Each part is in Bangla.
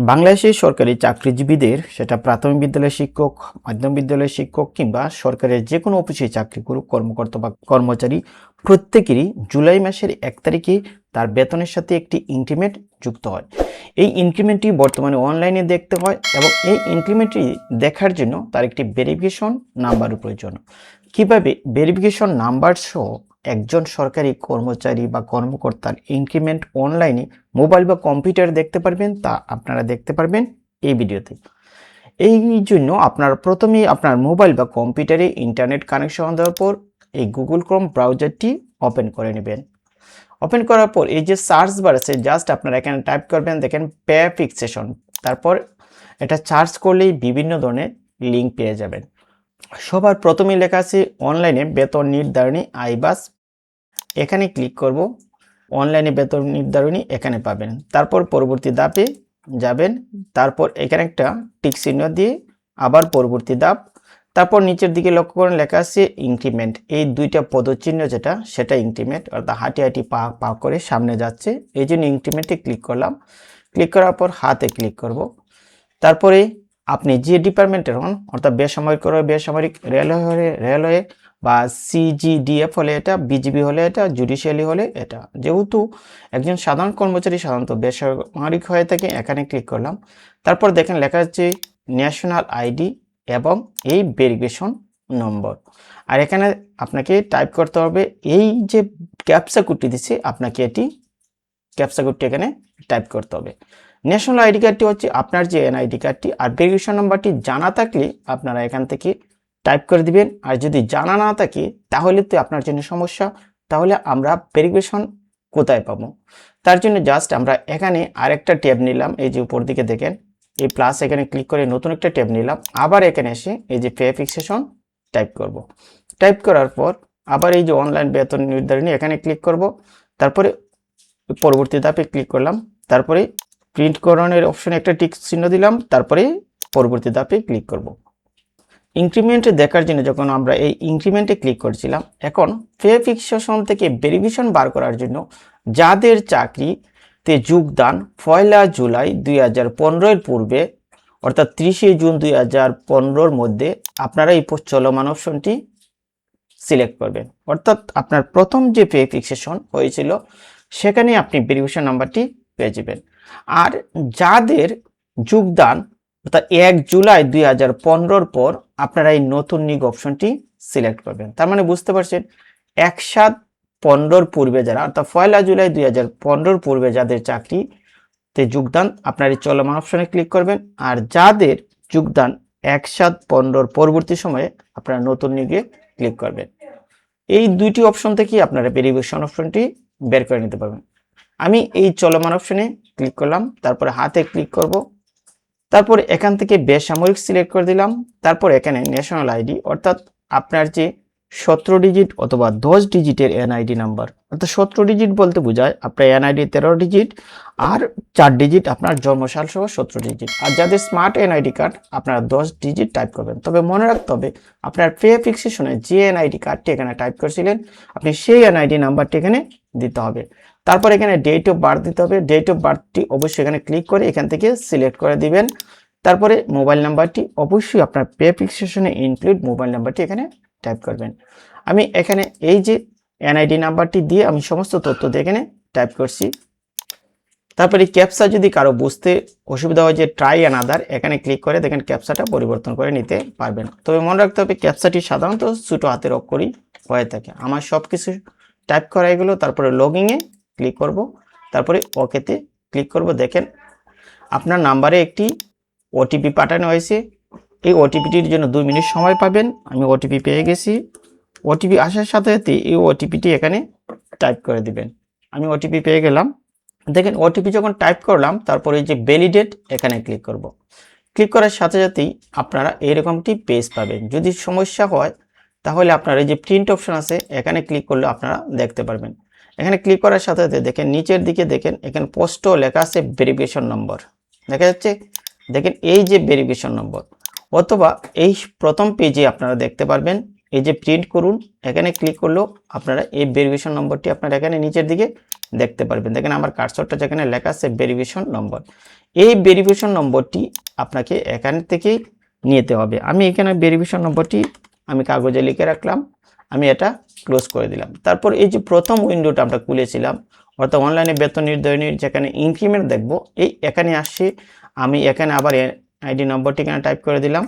বাংলাদেশের সরকারি চাকরিজীবীদের সেটা প্রাথমিক বিদ্যালয়ের শিক্ষক, মাধ্যমিক বিদ্যালয়ের শিক্ষক কিংবা সরকারের যে কোনো অফিসে চাকরি করুক কর্মকর্তা বা কর্মচারী প্রত্যেকেরই জুলাই মাসের 1 তারিখে তার বেতনের সাথে একটি ইনক্রিমেন্ট যুক্ত হয়। এই ইনক্রিমেন্টটি বর্তমানে অনলাইনে দেখতে হয় এবং এই ইনক্রিমেন্টটি দেখার জন্য তার একটি ভেরিফিকেশন নাম্বারের প্রয়োজন। কিভাবে ভেরিফিকেশন নাম্বার সহ একজন সরকারি কর্মচারী বা কর্মকর্তার ইনক্রিমেন্ট অনলাইনে মোবাইল বা কম্পিউটার দেখতে পারবেন তা আপনারা দেখতে পারবেন এই ভিডিওতে। এই জন্য আপনারা প্রথমেই আপনার মোবাইল বা কম্পিউটারে ইন্টারনেট কানেকশন দেওয়ার পর এই গুগল ক্রোম ব্রাউজারটি ওপেন করে নেবেন। ওপেন করার পর এই যে সার্চ বার আছে জাস্ট আপনারা এখানে টাইপ করবেন, দেখেন পে ফিক্সেশন, তারপর এটা সার্চ করলেই বিভিন্ন ধরনের লিঙ্ক পেয়ে যাবেন। সবার প্রথমেই লেখা আছে অনলাইনে বেতন নির্ধারণী আইবাস, এখানে ক্লিক করব। অনলাইনে বেতন নির্ধারণী এখানে পাবেন, তারপর পরবর্তী ধাপে যাবেন, তারপর এখানে একটা টিক চিহ্ন দিয়ে আবার পরবর্তী ধাপ, তারপর নিচের দিকে লক্ষ্য করেন লেখা আছে ইনক্রিমেন্ট, এই দুইটা পদচিহ্ন যেটা সেটা ইনক্রিমেন্ট, অর্থাৎ হাঁটি হাঁটি পা পা করে সামনে যাচ্ছে, এই জন্য ইনক্রিমেন্টে ক্লিক করলাম। ক্লিক করার পর হাতে ক্লিক করব। তারপরে আপনি যে ডিপার্টমেন্টের হন, অর্থাৎ বেসামরিক হলে বেসামরিক, রেলওয়ে হলে রেলওয়ে, বা সিজিডিএফ হলে এটা, বিজিবি হলে এটা, জুডিশিয়ালি হলে এটা। যেহেতু একজন সাধারণ কর্মচারী সাধারণত বেসামরিক হয়ে থাকে, এখানে ক্লিক করলাম। তারপর দেখেন লেখা আছে ন্যাশনাল আইডি এবং এই ভেরিফিকেশন নম্বর। আর এখানে আপনাকে টাইপ করতে হবে এই যে ক্যাপচা কোডটি দিচ্ছে, আপনাকে এটি ক্যাপচা কোডটি এখানে টাইপ করতে হবে। ন্যাশনাল আইডি কার্ডটি হচ্ছে আপনার যে এনআইডি কার্ডটি, আর ভেরিফিকেশন নাম্বারটি জানা থাকলে আপনারা এখান থেকে টাইপ করে দিবেন। আর যদি জানা না থাকে তাহলে তো আপনার জন্য সমস্যা, তাহলে আমরা ভেরিফিকেশন কোথায় পাবো? তার জন্য জাস্ট আমরা এখানে আরেকটা ট্যাব নিলাম, এই যে উপর দিকে দেখেন এই প্লাস, এখানে ক্লিক করে নতুন একটা ট্যাব নিলাম। আবার এখানে এসে এই যে পে ফিক্সেশন টাইপ করব। টাইপ করার পর আবার এই যে অনলাইন বেতন নির্ধারণী এখানে ক্লিক করব, তারপরে পরবর্তী ধাপে ক্লিক করলাম, তারপরে প্রিন্ট করানোর অপশনে একটা টিক চিহ্ন দিলাম, তারপরে পরবর্তী ধাপে ক্লিক করব। ইনক্রিমেন্ট দেখার জন্য যখন আমরা এই ইনক্রিমেন্টে ক্লিক করছিলাম, এখন পে ফিক্সেশন থেকে ভেরিফিকেশন বার করার জন্য যাদের চাকরিতে যোগদান 1 জুলাই 2015 পূর্বে, অর্থাৎ 30 জুন 2015 মধ্যে, আপনারা এই চলমান অপশনটি সিলেক্ট করবেন। অর্থাৎ আপনার প্রথম যে পে ফিক্সেশন হয়েছিল সেখানে আপনি ভেরিফিকেশন নাম্বারটি পেয়ে যাবেন। আর যাদের যোগদান অর্থাৎ 1 জুলাই 2015 পর, আপনারা এই নতুন নিয়োগ অপশনটি সিলেক্ট করবেন। তার মানে বুঝতে পারছেন 1/7/15 পূর্বে যারা, অর্থাৎ 1 জুলাই 2015 পূর্বে যাদের চাকরিতে যোগদান, আপনার এই চলমান অপশনে ক্লিক করবেন। আর যাদের যোগদান 1/7/15 পরবর্তী সময়ে, আপনারা নতুন নিয়োগে ক্লিক করবেন। এই দুইটি অপশন থেকে আপনারা ভেরিফিকেশন অপশনটি বের করে নিতে পারবেন। আমি এই চলমান অপশনে ক্লিক করলাম, তারপরে হাতে ক্লিক করব, তারপর এখান থেকে বেসামরিক সিলেক্ট করে দিলাম, তারপর এখানে ন্যাশনাল আইডি, অর্থাৎ আপনার যে 17 ডিজিট অথবা 10 ডিজিটের এনআইডি নাম্বার, অর্থাৎ 17 ডিজিট বলতে বোঝায় আপনার এনআইডি 13 ডিজিট আর 4 ডিজিট আপনার জন্মসাল সহ 17 ডিজিট। আর যাদের স্মার্ট এনআইডি কার্ড আপনারা 10 ডিজিট টাইপ করবেন। তবে মনে রাখতে হবে আপনার পে ফিক্সেশনে যে এনআইডি কার্ডটি এখানে টাইপ করেছিলেন, আপনি সেই এনআইডি নাম্বারটি এখানে দিতে হবে। তারপর এখানে ডেট অফ বার্থ দিতে হবে, ডেট অফ বার্থটি অবশ্যই এখানে ক্লিক করে এখান থেকে সিলেক্ট করে দিবেন। তারপরে মোবাইল নাম্বারটি অবশ্যই আপনার পে ফিক্সেশনে ইনক্লুড মোবাইল নাম্বারটি এখানে টাইপ করবেন। আমি এখানে এই যে এনআইডি নাম্বারটি দিয়ে আমি সমস্ত তথ্য দিয়ে এখানে টাইপ করছি। তারপরে ক্যাপচা যদি কারো বুঝতে অসুবিধা হয়, যে ট্রাই অ্যানাদার, এখানে ক্লিক করে দেখেন ক্যাপচাটা পরিবর্তন করে নিতে পারবেন। তবে মনে রাখতে হবে ক্যাপচাটি সাধারণত ছোটো হাতের অক্ষরই হয়ে থাকে। আমার সব কিছু টাইপ করা এগুলো, তারপরে লগইনে ক্লিক করব, তারপরে ওকেতে ক্লিক করব। দেখেন আপনার নাম্বারে একটি ওটিপি পাঠানো হয়েছে, এই ওটিপিটির জন্য 2 মিনিট সময় পাবেন। আমি ওটিপি পেয়ে গেছি। ওটিপি আসার সাথে সাথে এই ওটিপিটি এখানে টাইপ করে দিবেন। আমি ওটিপি পেয়ে গেলাম। দেখেন ওটিপি যখন টাইপ করলাম, তারপরে এই যে ভ্যালিডেট এখানে ক্লিক করব। ক্লিক করার সাথে সাথেই আপনারা এরকমটি পেজ পাবেন। যদি সমস্যা হয় তাহলে আপনার এই যে প্রিন্ট অপশন আছে এখানে ক্লিক করলে আপনারা দেখতে পারবেন। এখানে ক্লিক করার সাথে সাথে দেখেন নিচের দিকে দেখেন এখানে পোস্ট লেখা আছে ভেরিফিকেশন নম্বর দেখা যাচ্ছে। দেখেন এই যে ভেরিফিকেশন নম্বর, অথবা এই প্রথম পেজে আপনারা দেখতে পারবেন এই যে প্রিন্ট করুন, এখানে ক্লিক করলেও আপনারা এই ভেরিফিকেশন নম্বরটি আপনারা এখানে নিচের দিকে দেখতে পারবেন। দেখেন আমার কার্সরটা যেখানে লেখা আছে ভেরিফিকেশন নম্বর, এই ভেরিফিকেশন নম্বরটি আপনাকে এখান থেকে নিতে হবে। আমি এখানে ভেরিফিকেশন নম্বরটি আমি কাগজে লিখে রাখলাম, আমি এটা ক্লোজ করে দিলাম। তারপর এই যে প্রথম উইন্ডোটা আমরা খুলেছিলাম, অর্থাৎ অনলাইনে বেতন নির্ধারণীর যেখানে ইনক্রিমেন্ট দেখবো, এই এখানে আসছি। আমি এখানে আবার আইডি নম্বরটি এখানে টাইপ করে দিলাম।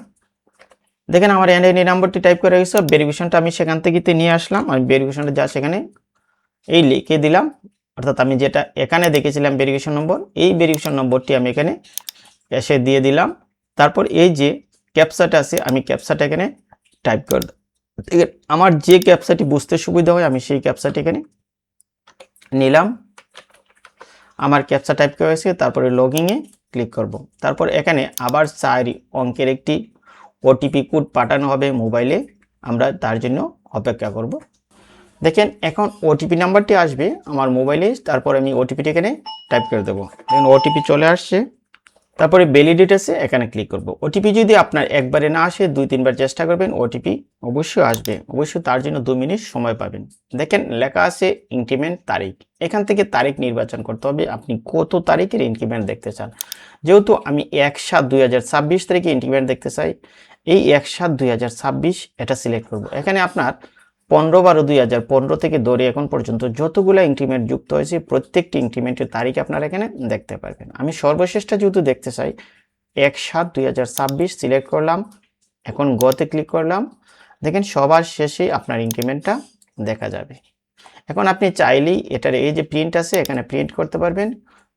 দেখেন আমার আইডি নাম্বারটি টাইপ করে গেছে, ভেরিফিকেশনটা আমি সেখান থেকে নিয়ে আসলাম। আমি ভেরিফিকেশনটা যা সেখানে এই লিখে দিলাম, অর্থাৎ আমি যেটা এখানে দেখেছিলাম ভেরিফিকেশন নম্বর, এই ভেরিফিকেশন নম্বরটি আমি এখানে এসে দিয়ে দিলাম। তারপর এই যে ক্যাপচাটা আছে, আমি ক্যাপচাটা এখানে টাইপ করে দেব। আমার যে ক্যাপচাটি বুঝতে সুবিধা হয় আমি সেই ক্যাপচাটি এখানে নিলাম। আমার ক্যাপচা টাইপ করা হয়েছে, তারপরে লগইনে ক্লিক করব। তারপর এখানে আবার 4 অঙ্কের একটি ওটিপি কোড পাঠানো হবে মোবাইলে, আমরা তার জন্য অপেক্ষা করব। দেখেন এখন ওটিপি নাম্বারটি আসবে আমার মোবাইলে, তারপর আমি ওটিপিটি এখানে টাইপ করে দেবো। দেখুন ওটিপি চলে আসছে, তারপরে ভ্যালিডেট আছে, এখানে ক্লিক করব। ওটিপি যদি আপনার একবারে না আসে 2-3 বার চেষ্টা করবেন, ওটিপি অবশ্যই আসবে। অবশ্যই তার জন্য 2 মিনিট সময় পাবেন। দেখেন লেখা আছে ইনক্রিমেন্ট তারিখ, এখান থেকে তারিখ নির্বাচন করতে হবে আপনি কত তারিখের ইনক্রিমেন্ট দেখতে চান। যেহেতু আমি 1/7/2026 তারিখে ইনক্রিমেন্ট দেখতে চাই, এই 1/7/2026 এটা সিলেক্ট করব। এখানে আপনার 15/12/2015 থেকে ধরে এখন পর্যন্ত যতগুলো ইনক্রিমেন্ট যুক্ত হয়েছে প্রত্যেকটি ইনক্রিমেন্টের তারিখ আপনারা এখানে দেখতে পারবেন। আমি সর্বশেষটা যেহেতু দেখতে চাই 1/7/2026 সিলেক্ট করলাম, এখন গতে ক্লিক করলাম। দেখেন সবার শেষে আপনার ইনক্রিমেন্টটা দেখা যাবে। এখন আপনি চাইলেই এটার এই যে প্রিন্ট আছে এখানে প্রিন্ট করতে পারবেন,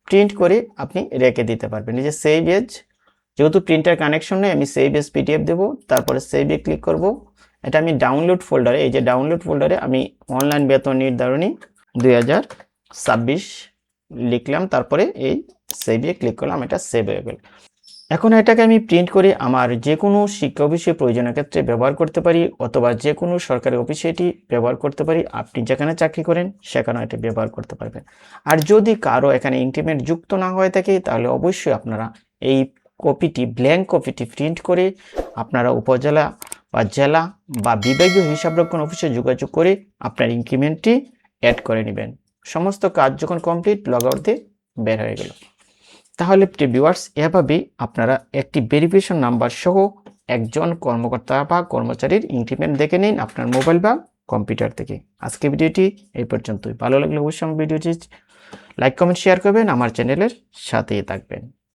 প্রিন্ট করে আপনি রেখে দিতে পারবেন। এই যে সেভ এজ, যেহেতু প্রিন্টার কানেকশন নেই আমি সেভ এজ পিডিএফ দেবো, তারপরে সেভে ক্লিক করব। এটা আমি ডাউনলোড ফোল্ডারে, এই যে ডাউনলোড ফোল্ডারে আমি অনলাইন বেতন নির্ধারণী 2026 লিখলাম, তারপরে এই সেভে ক্লিক করলাম, এটা সেভ হয়ে গেল। এখন এটাকে আমি প্রিন্ট করে আমার যে কোনো শিক্ষা অফিসে প্রয়োজনের ক্ষেত্রে ব্যবহার করতে পারি, অথবা যে কোনো সরকারি অফিসে এটি ব্যবহার করতে পারি। আপনি যেখানে চাকরি করেন সেখানেও এটি ব্যবহার করতে পারবেন। আর যদি কারো এখানে ইনক্রিমেন্ট যুক্ত না হয়ে থাকে তাহলে অবশ্যই আপনারা এই কপিটি, ব্ল্যাঙ্ক কপিটি প্রিন্ট করে আপনারা উপজেলা বা জেলা বা বিভাগীয় হিসাবরক্ষণ অফিসে যোগাযোগ করে আপনার ইনক্রিমেন্টটি অ্যাড করে নেবেন। সমস্ত কাজ যখন কমপ্লিট লগ আউট দিয়ে বের হয়ে গেল। তাহলে ভিউয়ার্স এভাবে আপনারা একটি ভেরিফিকেশন নাম্বার সহ একজন কর্মকর্তা বা কর্মচারীর ইনক্রিমেন্ট দেখে নিন আপনার মোবাইল বা কম্পিউটার থেকে। আজকে ভিডিওটি এই পর্যন্তই। ভালো লাগলে অবশ্যই আমার ভিডিওটি লাইক কমেন্ট শেয়ার করবেন, আমার চ্যানেলের সাথেই থাকবেন।